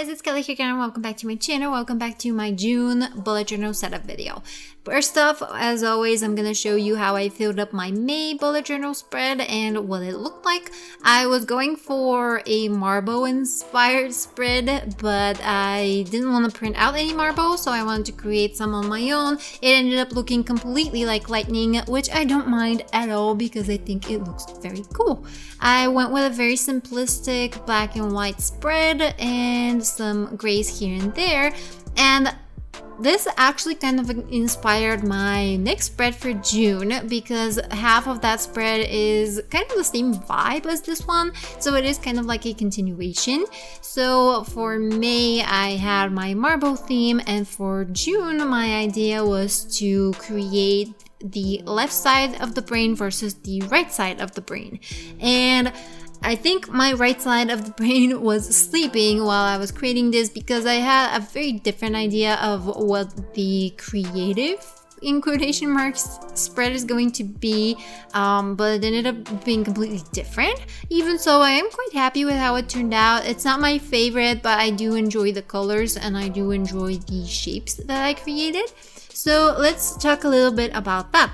guys, it's Kelly here and welcome back to my channel. Welcome back to my June bullet journal setup video. First off, as always, I'm gonna show you how I filled up my May bullet journal spread and what it looked like. I was going for a marble inspired spread, but I didn't want to print out any marble, so I wanted to create some on my own. It ended up looking completely like lightning, which I don't mind at all because I think it looks very cool. I went with a very simplistic black and white spread and some grays here and there, and this actually kind of inspired my next spread for June because half of that spread is kind of the same vibe as this one, so it is kind of like a continuation. So for May I had my marble theme, and for June my idea was to create the left side of the brain versus the right side of the brain. And I think my right side of the brain was sleeping while I was creating this because I had a very different idea of what the creative, in quotation marks, spread is going to be, but it ended up being completely different. Even so, I am quite happy with how it turned out. It's not my favorite, but I do enjoy the colors and I do enjoy the shapes that I created. So let's talk a little bit about that.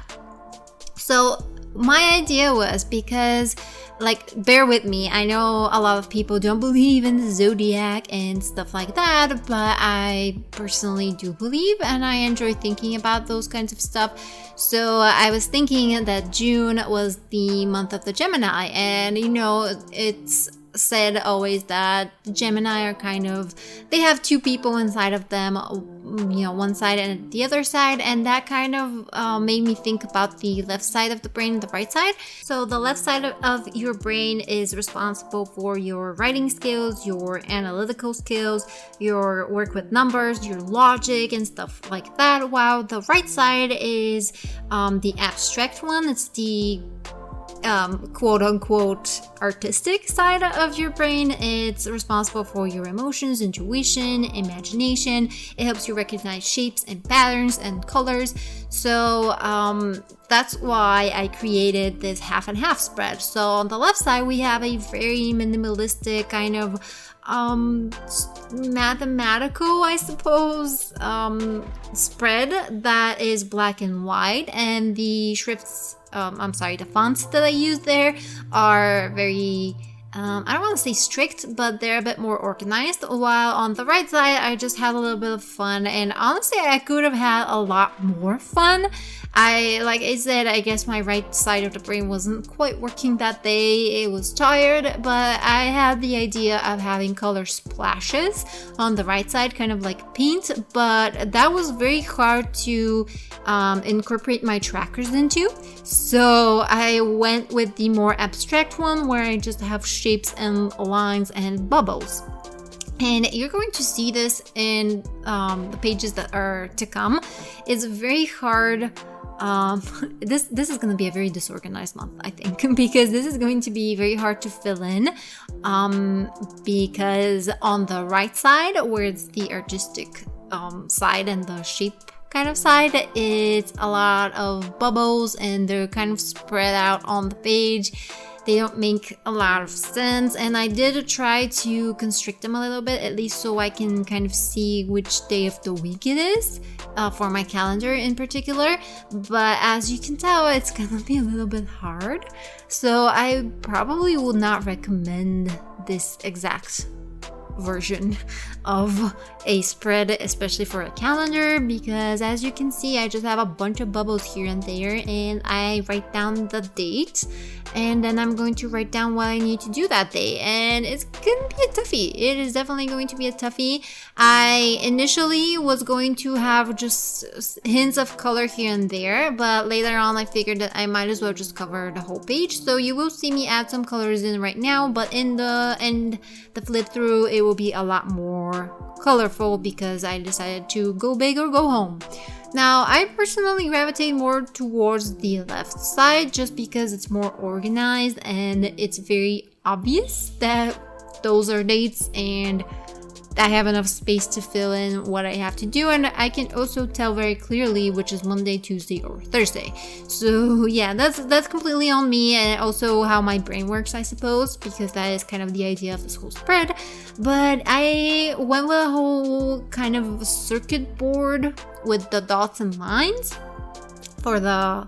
So my idea was, because, like, bear with me, I know a lot of people don't believe in the zodiac and stuff like that, but I personally do believe and I enjoy thinking about those kinds of stuff. So I was thinking that June was the month of the Gemini, and you know, it's said always that Gemini are kind of, they have two people inside of them, you know, one side and the other side, and that kind of made me think about the left side of the brain and the right side. So the left side of your brain is responsible for your writing skills, your analytical skills, your work with numbers, your logic and stuff like that, while the right side is the abstract one. It's the quote-unquote artistic side of your brain. It's responsible for your emotions, intuition, imagination. It helps you recognize shapes and patterns and colors. So that's why I created this half and half spread. So on the left side we have a very minimalistic kind of mathematical, I suppose, spread that is black and white, and the shrifts, the fonts that I use there are very, I don't want to say strict, but they're a bit more organized, while on the right side I just had a little bit of fun, and honestly I could have had a lot more fun. Like I said, I guess my right side of the brain wasn't quite working that day. It was tired, but I had the idea of having color splashes on the right side, kind of like paint, but that was very hard to incorporate my trackers into. So I went with the more abstract one where I just have shapes and lines and bubbles. And you're going to see this in the pages that are to come. It's very hard. This is going to be a very disorganized month, I think, because this is going to be very hard to fill in, because on the right side, where it's the artistic side and the shape kind of side, it's a lot of bubbles and they're kind of spread out on the page. They don't make a lot of sense, and I did try to constrict them a little bit, at least so I can kind of see which day of the week it is, for my calendar in particular. But as you can tell, it's gonna be a little bit hard, so I probably would not recommend this exact version of a spread, especially for a calendar, because as you can see, I just have a bunch of bubbles here and there, and I write down the date, and then I'm going to write down what I need to do that day, and it's gonna be a toughie. It is definitely going to be a toughie. I initially was going to have just hints of color here and there, but later on I figured that I might as well just cover the whole page. So you will see me add some colors in right now, but in the end, the flip through, it will be a lot more colorful because I decided to go big or go home. Now, I personally gravitate more towards the left side just because it's more organized and it's very obvious that those are dates and I have enough space to fill in what I have to do, and I can also tell very clearly which is Monday, Tuesday, or Thursday. So yeah, that's completely on me, and also how my brain works, I suppose, because that is kind of the idea of this whole spread. but I went with a whole kind of circuit board with the dots and lines for the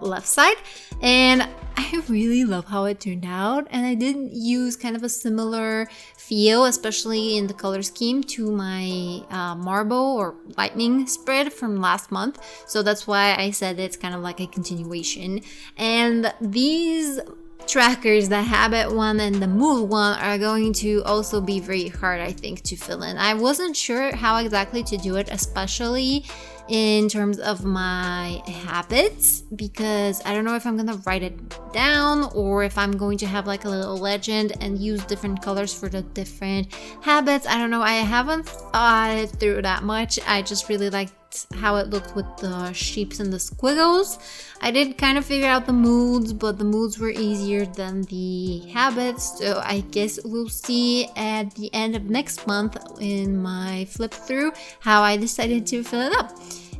left side, and I really love how it turned out. And I did use kind of a similar feel, especially in the color scheme, to my marble or lightning spread from last month, so that's why I said it's kind of like a continuation. And these trackers, the habit one and the mood one, are going to also be very hard, I think, to fill in. I wasn't sure how exactly to do it, especially in terms of my habits, because I don't know if I'm gonna write it down or if I'm going to have like a little legend and use different colors for the different habits. I don't know. I haven't thought it through that much. I just really liked how it looked with the shapes and the squiggles. I did kind of figure out the moods, but the moods were easier than the habits, so I guess we'll see at the end of next month in my flip through how I decided to fill it up.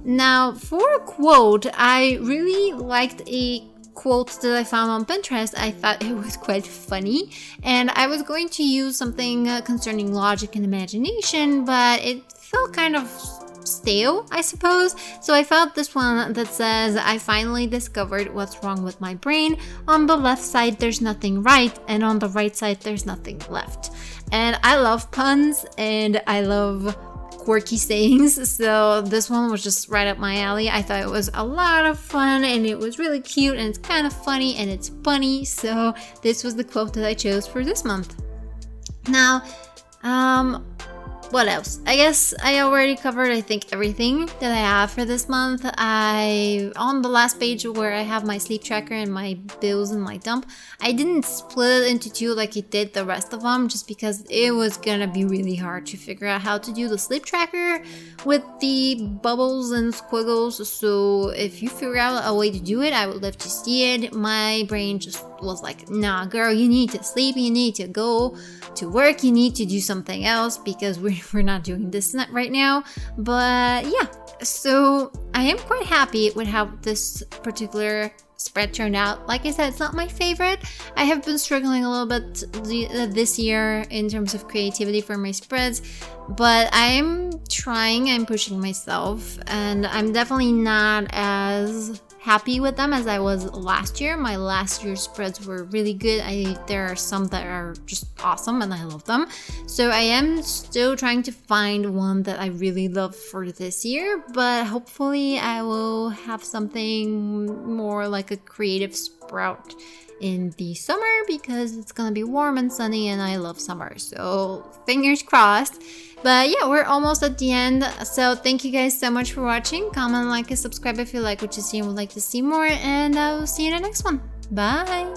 Now, for a quote, I really liked a quote that I found on Pinterest. I thought it was quite funny, and I was going to use something concerning logic and imagination, but it felt kind of stale, I suppose. So I found this one that says, "I finally discovered what's wrong with my brain. On the left side there's nothing right, and on the right side there's nothing left." And I love puns and I love quirky sayings, so this one was just right up my alley. I thought it was a lot of fun and it was really cute and it's kind of funny and it's funny, so this was the quote that I chose for this month. Now, what else? I guess I already covered, I think, everything that I have for this month. On the last page where I have my sleep tracker and my bills and my dump, I didn't split it into two like it did the rest of them, just because it was gonna be really hard to figure out how to do the sleep tracker with the bubbles and squiggles. So if you figure out a way to do it, I would love to see it. My brain just was like, nah girl, you need to sleep, you need to go to work, you need to do something else, because we're not doing this right now. But yeah, so I am quite happy with how this particular spread turned out. Like I said, it's not my favorite. I have been struggling a little bit this year in terms of creativity for my spreads, but I'm pushing myself, and I'm definitely not as happy with them as I was last year. My last year's spreads were really good. There are some that are just awesome and I love them. So I am still trying to find one that I really love for this year, but hopefully I will have something more like a creative sprout in the summer, because it's gonna be warm and sunny and I love summer, so fingers crossed. But yeah, we're almost at the end, so thank you guys so much for watching. Comment, like, and subscribe if you like what you see and would like to see more, and I will see you in the next one. Bye!